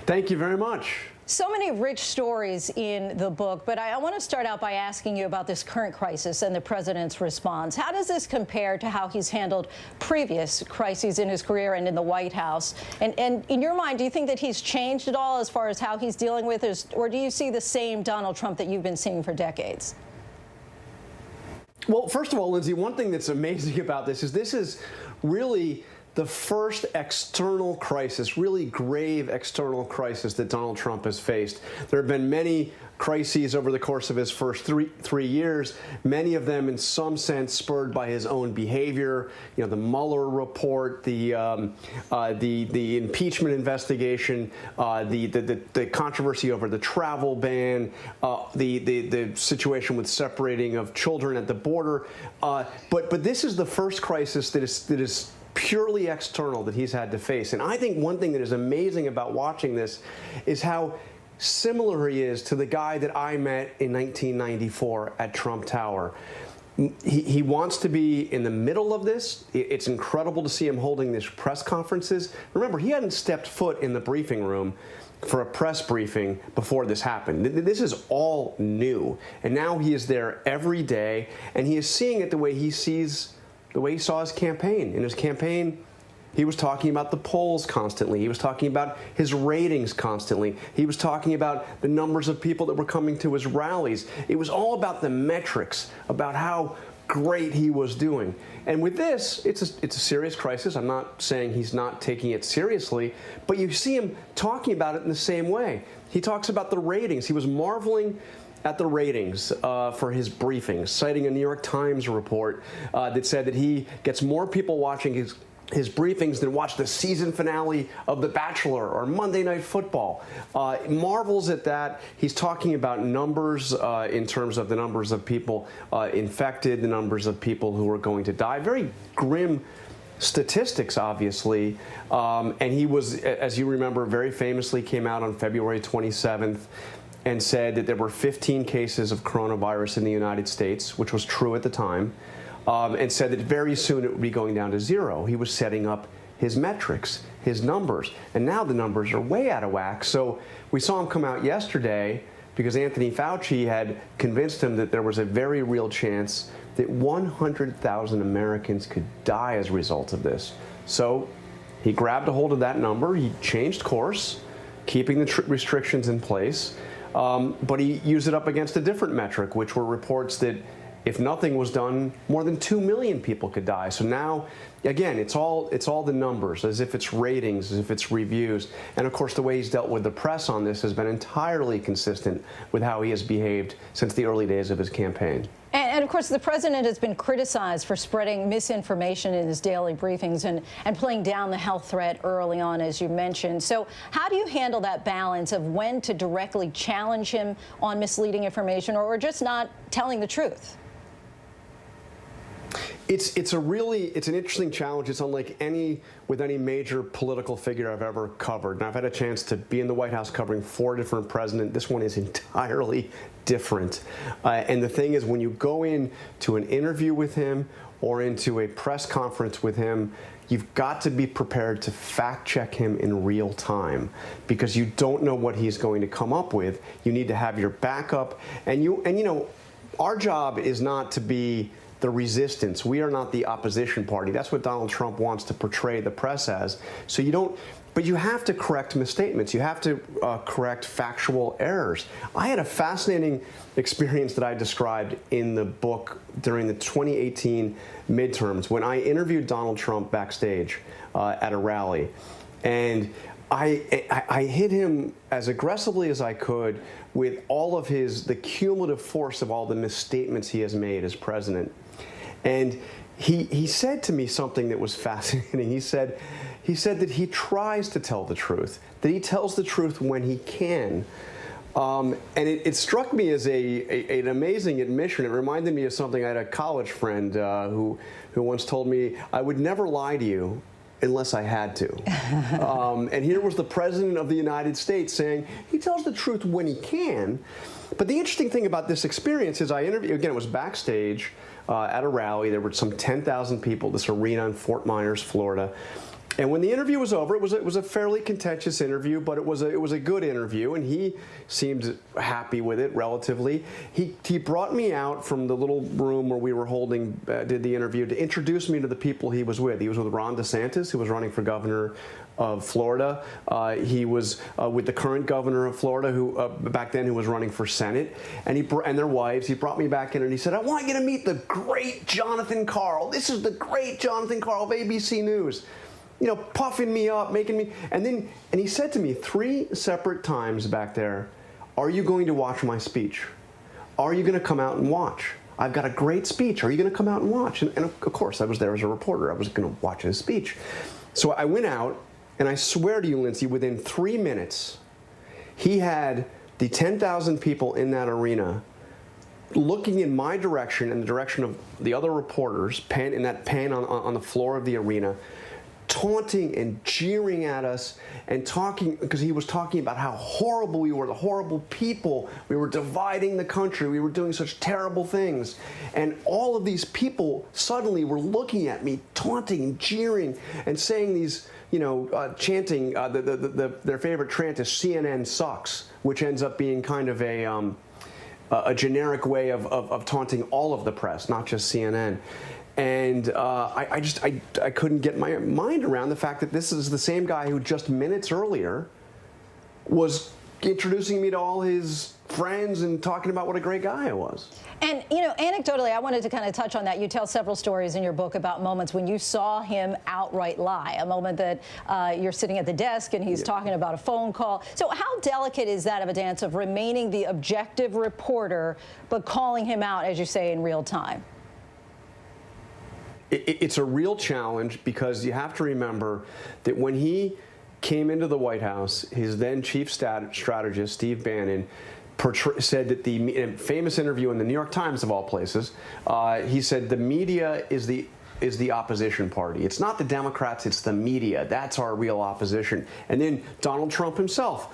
Thank you very much. So many rich stories in the book, but I want to start out by asking you about this current crisis and the president's response. How does this compare to how he's handled previous crises in his career and in the White House? And in your mind, do you think that he's changed at all as far as how he's dealing with it, or do you see the same Donald Trump that you've been seeing for decades? Well, first of all, Lindsay, one thing that's amazing about this is really the first external crisis, really grave external crisis that Donald Trump has faced. There have been many crises over the course of his first three years, many of them in some sense spurred by his own behavior. You know, the Mueller report, the impeachment investigation, the controversy over the travel ban, the situation with separating of children at the border. But this is the first crisis that is purely external that he's had to face. And I think one thing that is amazing about watching this is how similar he is to the guy that I met in 1994 at Trump Tower. He wants to be in the middle of this. It's incredible to see him holding these press conferences. Remember, he hadn't stepped foot in the briefing room for a press briefing before this happened. This is all new. And now he is there every day, and he is seeing it the way he saw his campaign. In his campaign, he was talking about the polls constantly. He was talking about his ratings constantly. He was talking about the numbers of people that were coming to his rallies. It was all about the metrics, about how great he was doing. And with this, it's a serious crisis. I'm not saying he's not taking it seriously, but you see him talking about it in the same way. He talks about the ratings. He was marveling at the ratings for his briefings, citing a New York Times report that said that he gets more people watching his briefings than watch the season finale of The Bachelor or Monday Night Football. Marvels at that. He's talking about numbers in terms of the numbers of people infected, the numbers of people who are going to die. Very grim statistics, obviously. And he was, as you remember, very famously came out on February 27th and said that there were 15 cases of coronavirus in the United States, which was true at the time, and said that very soon it would be going down to 0. He was setting up his metrics, his numbers, and now the numbers are way out of whack. So we saw him come out yesterday because Anthony Fauci had convinced him that there was a very real chance that 100,000 Americans could die as a result of this. So he grabbed a hold of that number, he changed course, keeping the restrictions in place, but he used it up against a different metric, which were reports that if nothing was done, more than 2 million people could die. So now, again, it's all the numbers, as if it's ratings, as if it's reviews. And of course, the way he's dealt with the press on this has been entirely consistent with how he has behaved since the early days of his campaign. And of course, the president has been criticized for spreading misinformation in his daily briefings and playing down the health threat early on, as you mentioned. So how do you handle that balance of when to directly challenge him on misleading information or just not telling the truth? It's an interesting challenge. It's unlike any major political figure I've ever covered. And I've had a chance to be in the White House covering 4 different presidents. This one is entirely different. And the thing is, when you go into an interview with him or into a press conference with him, you've got to be prepared to fact check him in real time because you don't know what he's going to come up with. You need to have your backup. And you know, our job is not to be the resistance. We are not the opposition party. That's what Donald Trump wants to portray the press as. So you don't, but you have to correct misstatements. You have to correct factual errors. I had a fascinating experience that I described in the book during the 2018 midterms when I interviewed Donald Trump backstage at a rally. And I hit him as aggressively as I could with all of the cumulative force of all the misstatements he has made as president. And he said to me something that was fascinating. He said that he tries to tell the truth, that he tells the truth when he can. And it struck me as an amazing admission. It reminded me of something. I had a college friend who once told me, I would never lie to you unless I had to. And here was the President of the United States saying he tells the truth when he can. But the interesting thing about this experience is I interviewed, again, it was backstage at a rally. There were some 10,000 people, this arena in Fort Myers, Florida. And when the interview was over, it was a fairly contentious interview, but it was a good interview, and he seemed happy with it relatively. He brought me out from the little room where we were did the interview to introduce me to the people he was with. He was with Ron DeSantis, who was running for governor of Florida. He was with the current governor of Florida, who back then who was running for Senate, and their wives. He brought me back in and he said, "I want you to meet the great Jonathan Karl. This is the great Jonathan Karl of ABC News." You know, puffing me up, making me, and he said to me 3 separate times back there, "Are you going to watch my speech? Are you going to come out and watch? I've got a great speech. Are you going to come out and watch?" And of course, I was there as a reporter. I was going to watch his speech. So I went out, and I swear to you, Lindsay, within 3 minutes, he had the 10,000 people in that arena looking in my direction and the direction of the other reporters, in that pen on the floor of the arena, taunting and jeering at us and talking, because he was talking about how horrible we were, the horrible people. We were dividing the country. We were doing such terrible things. And all of these people suddenly were looking at me, taunting and jeering and saying these, chanting, their favorite chant is CNN sucks, which ends up being kind of a generic way of taunting all of the press, not just CNN. And I couldn't get my mind around the fact that this is the same guy who just minutes earlier was introducing me to all his friends and talking about what a great guy I was. And, anecdotally, I wanted to kind of touch on that. You tell several stories in your book about moments when you saw him outright lie, a moment that you're sitting at the desk and he's talking about a phone call. So how delicate is that of a dance of remaining the objective reporter, but calling him out, as you say, in real time? It's a real challenge because you have to remember that when he came into the White House, his then chief strategist, Steve Bannon, said that in a famous interview in the New York Times, of all places, he said the media is the is the opposition party. It's not the Democrats, it's the media. That's our real opposition. And then Donald Trump himself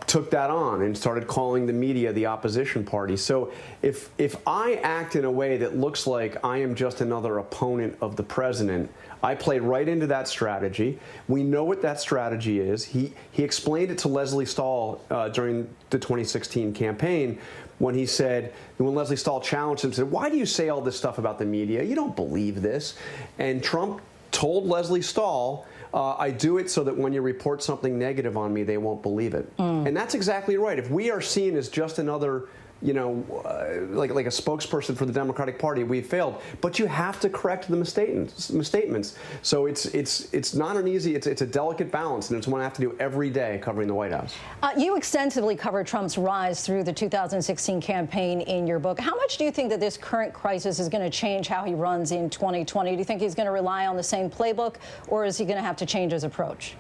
took that on and started calling the media the opposition party. So if I act in a way that looks like I am just another opponent of the president, I played right into that strategy. We know what that strategy is. He explained it to Leslie Stahl during the 2016 campaign when he said, when Leslie Stahl challenged him, said, "Why do you say all this stuff about the media? You don't believe this." And Trump told Leslie Stahl, I do it so that when you report something negative on me, they won't believe it. And that's exactly right. If we are seen as just another, you know, like a spokesperson for the Democratic Party, we've failed. But you have to correct the misstatements. So it's not an easy, it's a delicate balance, and it's one I have to do every day covering the White House. You extensively covered Trump's rise through the 2016 campaign in your book. How much do you think that this current crisis is going to change how he runs in 2020? Do you think he's going to rely on the same playbook, or is he going to have to change his approach?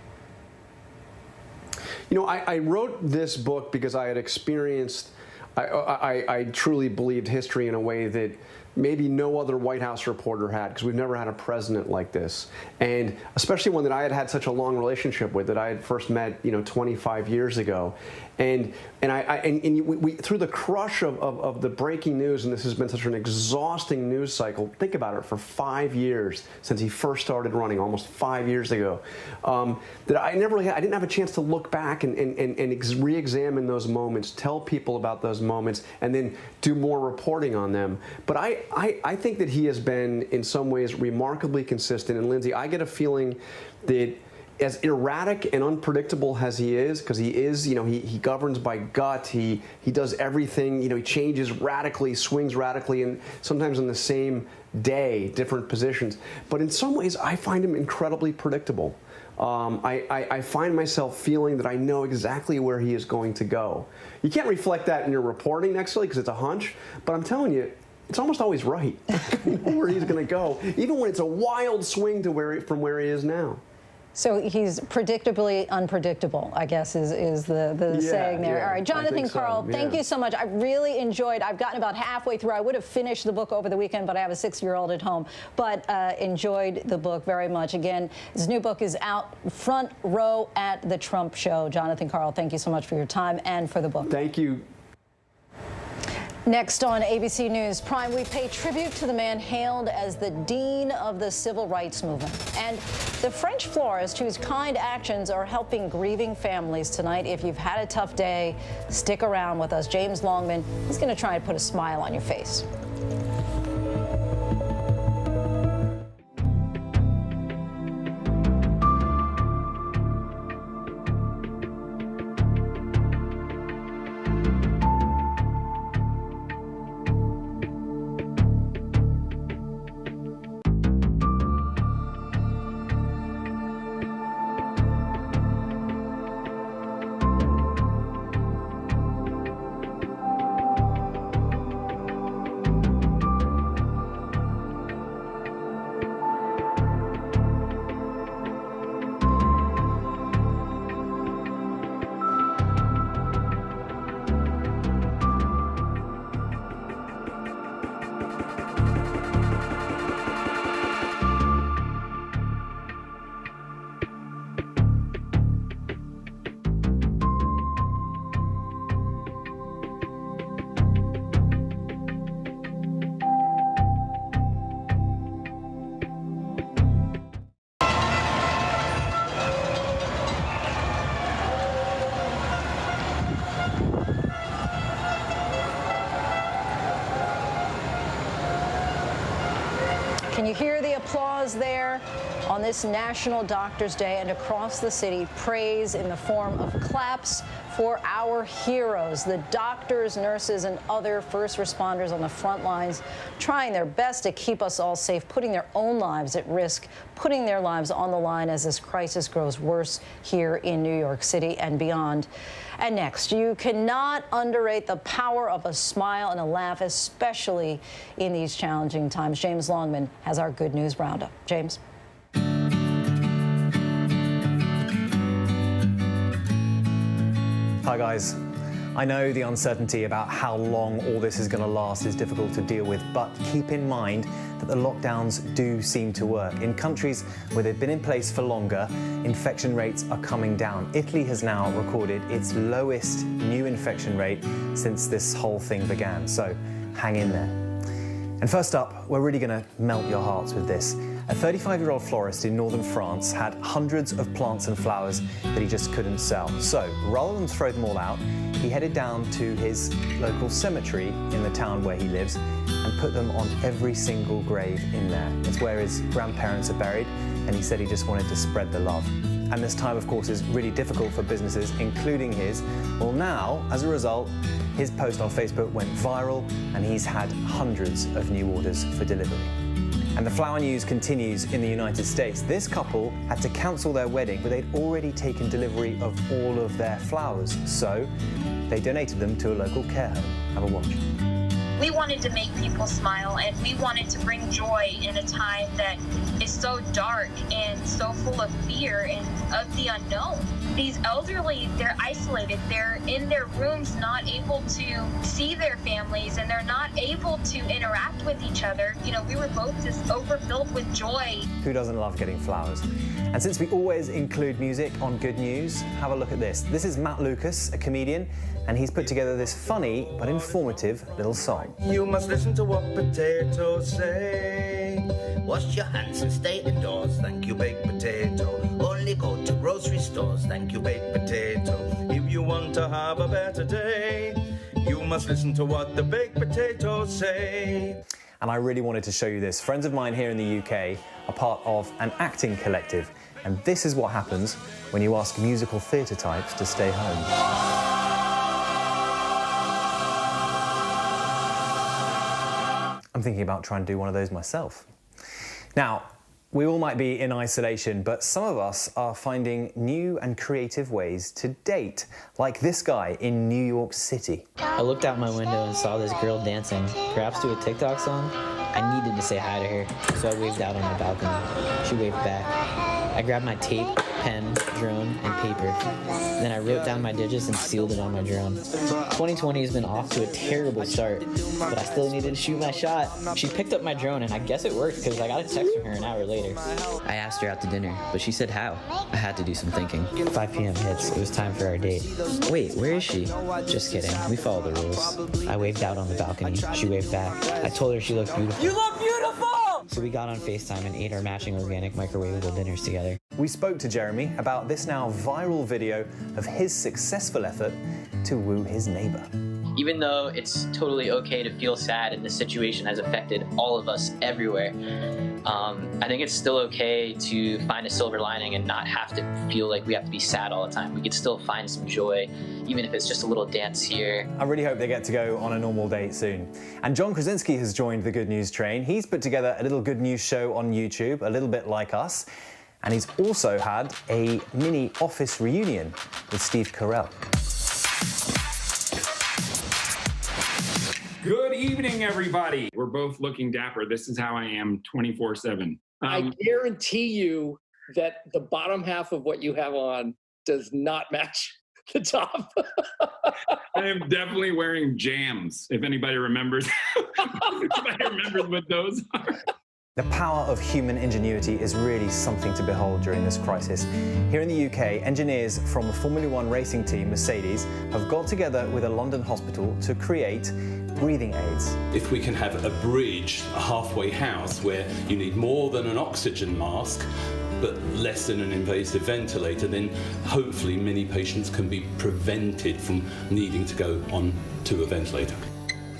You know, I wrote this book because I had experienced, I truly believed history in a way that maybe no other White House reporter had, because we've never had a president like this, and especially one that I had had such a long relationship with, that I had first met, you know, 25 years ago, and we through the crush of the breaking news, and this has been such an exhausting news cycle. Think about it, for 5 years since he first started running, almost 5 years ago, that I didn't have a chance to look back and re-examine those moments, tell people about those moments, and then do more reporting on them. But I think that he has been, in some ways, remarkably consistent. And Lindsay, I get a feeling that as erratic and unpredictable as he is, because he is, you know, he governs by gut, he does everything, you know, he changes radically, swings radically, and sometimes in the same day, different positions. But in some ways, I find him incredibly predictable. I find myself feeling that I know exactly where he is going to go. You can't reflect that in your reporting necessarily because it's a hunch, but I'm telling you, it's almost always right. You know where he's going to go, even when it's a wild swing to from where he is now. So he's predictably unpredictable, I guess, is the saying there. Yeah, all right, Jonathan Karl, thank you so much. I really enjoyed, I've gotten about halfway through. I would have finished the book over the weekend, but I have a 6-year-old at home. But enjoyed the book very much. Again, his new book is out, Front Row at the Trump Show. Jonathan Karl, thank you so much for your time and for the book. Thank you. Next on ABC News Prime, we pay tribute to the man hailed as the Dean of the Civil Rights Movement and the French florist whose kind actions are helping grieving families tonight. If you've had a tough day, stick around with us. James Longman is going to try and put a smile on your face. Can you hear the applause there? On this National Doctors Day and across the city, praise in the form of claps for our heroes, the doctors, nurses, and other first responders on the front lines, trying their best to keep us all safe, putting their own lives at risk, putting their lives on the line as this crisis grows worse here in New York City and beyond. And next, you cannot underrate the power of a smile and a laugh, especially in these challenging times. James Longman has our Good News Roundup. James. Hi guys. I know the uncertainty about how long all this is going to last is difficult to deal with, but keep in mind that the lockdowns do seem to work. In countries where they've been in place for longer, infection rates are coming down. Italy has now recorded its lowest new infection rate since this whole thing began, so hang in there. And first up, we're really going to melt your hearts with this. A 35-year-old florist in northern France had hundreds of plants and flowers that he just couldn't sell. So rather than throw them all out, he headed down to his local cemetery in the town where he lives and put them on every single grave in there. It's where his grandparents are buried, and he said he just wanted to spread the love. And this time, of course, is really difficult for businesses, including his. Well, now, as a result, his post on Facebook went viral, and he's had hundreds of new orders for delivery. And the flower news continues in the United States. This couple had to cancel their wedding, but they'd already taken delivery of all of their flowers. So they donated them to a local care home. Have a watch. We wanted to make people smile, and we wanted to bring joy in a time that is so dark and so full of fear and of the unknown. These elderly, they're isolated. They're in their rooms, not able to see their families, and they're not able to interact with each other. You know, we were both just overfilled with joy. Who doesn't love getting flowers? And since we always include music on Good News, have a look at this. This is Matt Lucas, a comedian, and he's put together this funny but informative little song. You must listen to what potatoes say. Wash your hands and stay indoors. Thank you, baked potato. Only go to grocery stores. Thank you, baked potato. If you want to have a better day, you must listen to what the baked potatoes say. And I really wanted to show you this. Friends of mine here in the UK are part of an acting collective, and this is what happens when you ask musical theatre types to stay home. I'm thinking about trying to do one of those myself. Now, we all might be in isolation, but some of us are finding new and creative ways to date, like this guy in New York City. I looked out my window and saw this girl dancing, perhaps to a TikTok song. I needed to say hi to her, so I waved out on the balcony. She waved back. I grabbed my tape, pen, drone, and paper. Then I wrote down my digits and sealed it on my drone. 2020 has been off to a terrible start, but I still needed to shoot my shot. She picked up my drone, and I guess it worked because I got a text from her an hour later. I asked her out to dinner, but she said how. I had to do some thinking. 5 p.m. hits. It was time for our date. Wait, where is she? Just kidding. We follow the rules. I waved out on the balcony. She waved back. I told her she looked beautiful. You look beautiful! So we got on FaceTime and ate our matching organic microwavable dinners together. We spoke to Jeremy about this now viral video of his successful effort to woo his neighbor. Even though it's totally okay to feel sad and the situation has affected all of us everywhere, I think it's still okay to find a silver lining and not have to feel like we have to be sad all the time. We could still find some joy, even if it's just a little dance here. I really hope they get to go on a normal date soon. And John Krasinski has joined the Good News train. He's put together a little Good News show on YouTube, a little bit like us. And he's also had a mini office reunion with Steve Carell. Good evening, everybody. We're both looking dapper. This is how I am 24/7. I guarantee you that the bottom half of what you have on does not match the top. I am definitely wearing jams, if anybody remembers. If anybody remembers what those are. The power of human ingenuity is really something to behold during this crisis. Here in the UK, engineers from the Formula One racing team, Mercedes, have got together with a London hospital to create breathing aids. If we can have a bridge, a halfway house, where you need more than an oxygen mask, but less than an invasive ventilator, then hopefully many patients can be prevented from needing to go on to a ventilator.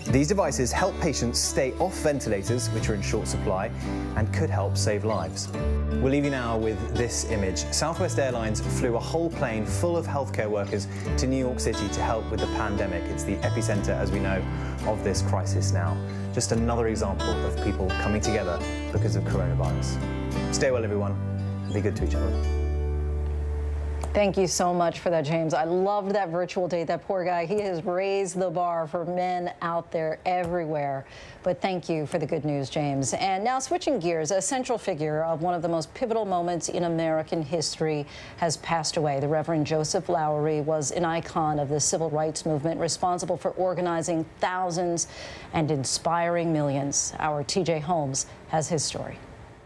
These devices help patients stay off ventilators, which are in short supply, and could help save lives. We'll leave you now with this image. Southwest Airlines flew a whole plane full of healthcare workers to New York City to help with the pandemic. It's the epicenter, as we know, of this crisis now. Just another example of people coming together because of coronavirus. Stay well, everyone. Be good to each other. Thank you so much for that, James. I loved that virtual date. That poor guy, he has raised the bar for men out there everywhere. But thank you for the good news, James. And now switching gears, a central figure of one of the most pivotal moments in American history has passed away. The Reverend Joseph Lowery was an icon of the civil rights movement, responsible for organizing thousands and inspiring millions. Our TJ Holmes has his story.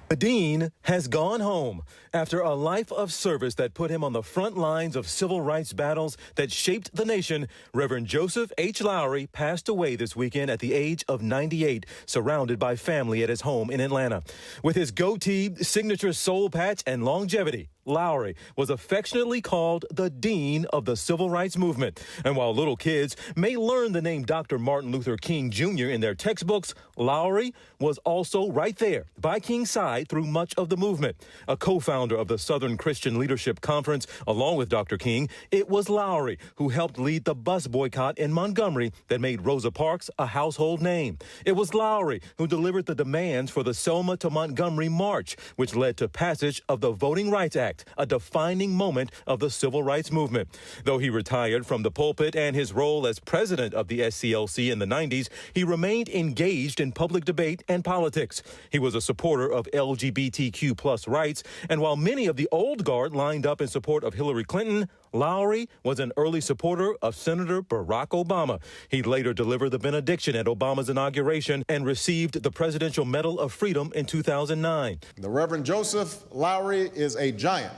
The dean has gone home after a life of service that put him on the front lines of civil rights battles that shaped the nation. Reverend Joseph H. Lowery passed away this weekend at the age of 98, surrounded by family at his home in Atlanta. With his goatee, signature soul patch, and longevity, Lowery was affectionately called the Dean of the Civil Rights Movement. And while little kids may learn the name Dr. Martin Luther King Jr. in their textbooks, Lowery was also right there by King's side through much of the movement. A co-founder of the Southern Christian Leadership Conference, along with Dr. King, it was Lowery who helped lead the bus boycott in Montgomery that made Rosa Parks a household name. It was Lowery who delivered the demands for the Selma to Montgomery March, which led to passage of the Voting Rights Act, a defining moment of the civil rights movement. Though he retired from the pulpit and his role as president of the SCLC in the 90s, he remained engaged in public debate and politics. He was a supporter of LGBTQ+ rights, and while many of the old guard lined up in support of Hillary Clinton, Lowery was an early supporter of Senator Barack Obama. He later delivered the benediction at Obama's inauguration and received the Presidential Medal of Freedom in 2009. The Reverend Joseph Lowery is a giant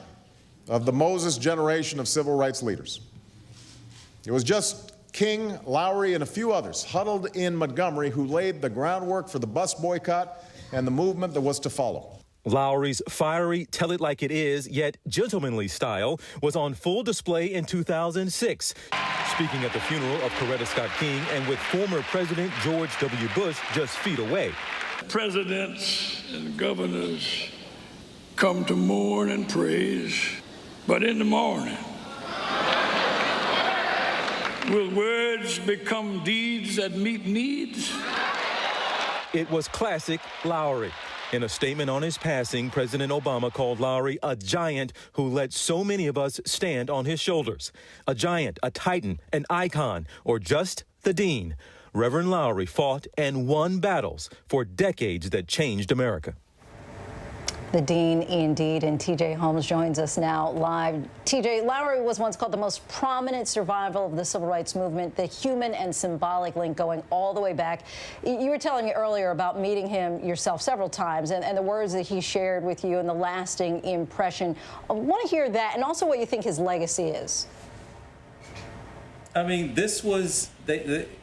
of the Moses generation of civil rights leaders. It was just King, Lowery, and a few others huddled in Montgomery who laid the groundwork for the bus boycott and the movement that was to follow. Lowery's fiery, tell-it-like-it-is, yet gentlemanly style was on full display in 2006. Speaking at the funeral of Coretta Scott King and with former President George W. Bush just feet away. Presidents and governors come to mourn and praise, but in the morning, will words become deeds that meet needs? It was classic Lowery. In a statement on his passing, President Obama called Lowery a giant who let so many of us stand on his shoulders. A giant, a titan, an icon, or just the dean. Reverend Lowery fought and won battles for decades that changed America. The dean, indeed, and TJ Holmes joins us now live. TJ, Lowery was once called the most prominent survival of the civil rights movement, the human and symbolic link going all the way back. You were telling me earlier about meeting him yourself several times and the words that he shared with you and the lasting impression. I want to hear that and also what you think his legacy is. I mean, this was,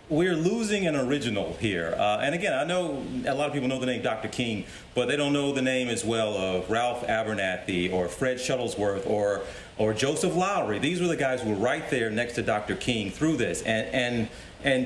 we're losing an original here. And again, I know a lot of people know the name Dr. King, but they don't know the name as well of Ralph Abernathy or Fred Shuttlesworth or Joseph Lowery. These were the guys who were right there next to Dr. King through this. And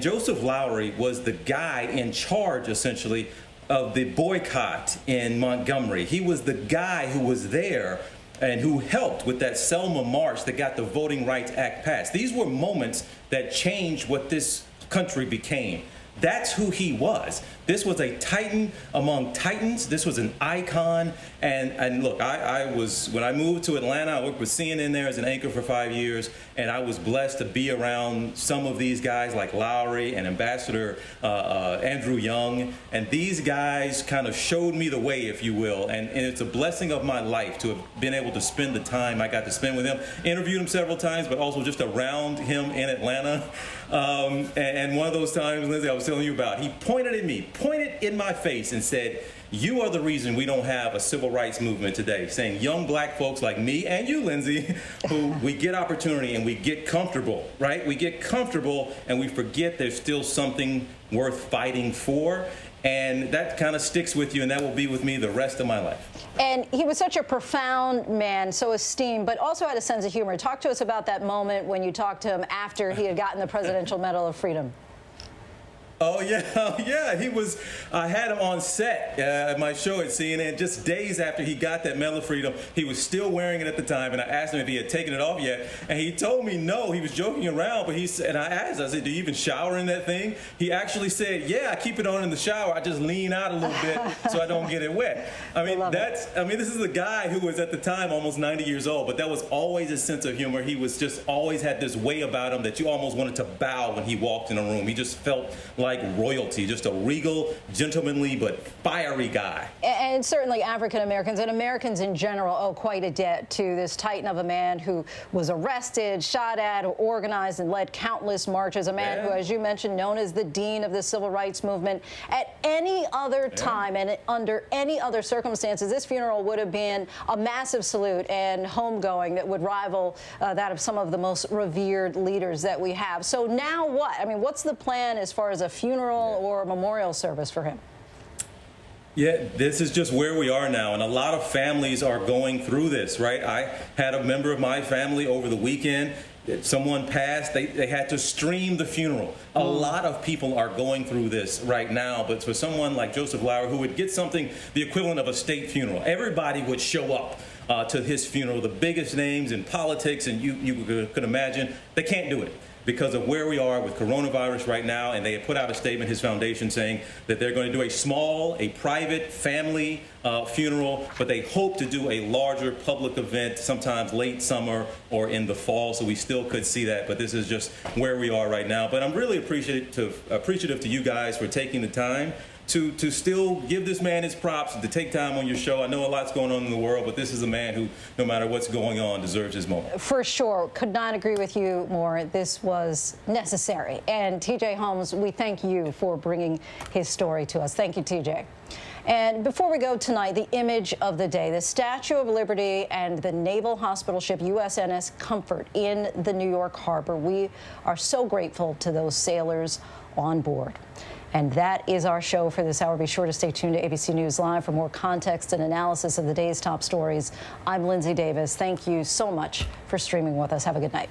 Joseph Lowery was the guy in charge, essentially, of the boycott in Montgomery. He was the guy who was there and who helped with that Selma March that got the Voting Rights Act passed. These were moments that changed what this country became. That's who he was. This was a titan among titans. This was an icon. And look, I was, when I moved to Atlanta, I worked with CNN there as an anchor for 5 years, and I was blessed to be around some of these guys like Lowery and Ambassador Andrew Young. And these guys kind of showed me the way, if you will. And it's a blessing of my life to have been able to spend the time I got to spend with him. Interviewed him several times, but also just around him in Atlanta. And one of those times, Lindsay, I was telling you about, he pointed at me, pointed in my face and said, "You are the reason we don't have a civil rights movement today," saying young black folks like me and you, Lindsay, who we get opportunity and we get comfortable, right? We get comfortable and we forget there's still something worth fighting for. And that kind of sticks with you, and that will be with me the rest of my life. And he was such a profound man, so esteemed, but also had a sense of humor. Talk to us about that moment when you talked to him after he had gotten the Presidential Medal of Freedom. Oh, yeah, he was, I had him on set at my show at CNN just days after he got that Medal of Freedom. He was still wearing it at the time, and I asked him if he had taken it off yet, and he told me no, he was joking around, but he said, and I asked, I said, do you even shower in that thing? He actually said, yeah, I keep it on in the shower, I just lean out a little bit so I don't get it wet. I mean, this is a guy who was at the time almost 90 years old, but that was always his sense of humor. He was just always had this way about him that you almost wanted to bow when he walked in a room. He just felt like royalty, just a regal, gentlemanly, but fiery guy. And certainly African Americans and Americans in general owe quite a debt to this titan of a man who was arrested, shot at, organized and led countless marches. A man who, as you mentioned, known as the dean of the civil rights movement. At any other time and under any other circumstances, this funeral would have been a massive salute and homegoing that would rival that of some of the most revered leaders that we have. So now what? I mean, what's the plan as far as a funeral or a memorial service for him? Yeah, this is just where we are now, and a lot of families are going through this, right? I had a member of my family over the weekend. Someone passed, they had to stream the funeral. A lot of people are going through this right now, but for someone like Joseph Lowery, who would get something the equivalent of a state funeral, everybody would show up to his funeral. The biggest names in politics, and you could imagine, they can't do it because of where we are with coronavirus right now, and they have put out a statement, his foundation, saying that they're going to do a private family funeral, but they hope to do a larger public event sometimes late summer or in the fall, so we still could see that, but this is just where we are right now. But I'm really appreciative to you guys for taking the time to still give this man his props, to take time on your show. I know a lot's going on in the world, but this is a man who, no matter what's going on, deserves his moment. For sure. Could not agree with you more. This was necessary. And TJ Holmes, we thank you for bringing his story to us. Thank you, TJ. And before we go tonight, the image of the day, the Statue of Liberty and the naval hospital ship USNS Comfort in the New York harbor. We are so grateful to those sailors on board. And that is our show for this hour. Be sure to stay tuned to ABC News Live for more context and analysis of the day's top stories. I'm Lindsay Davis. Thank you so much for streaming with us. Have a good night.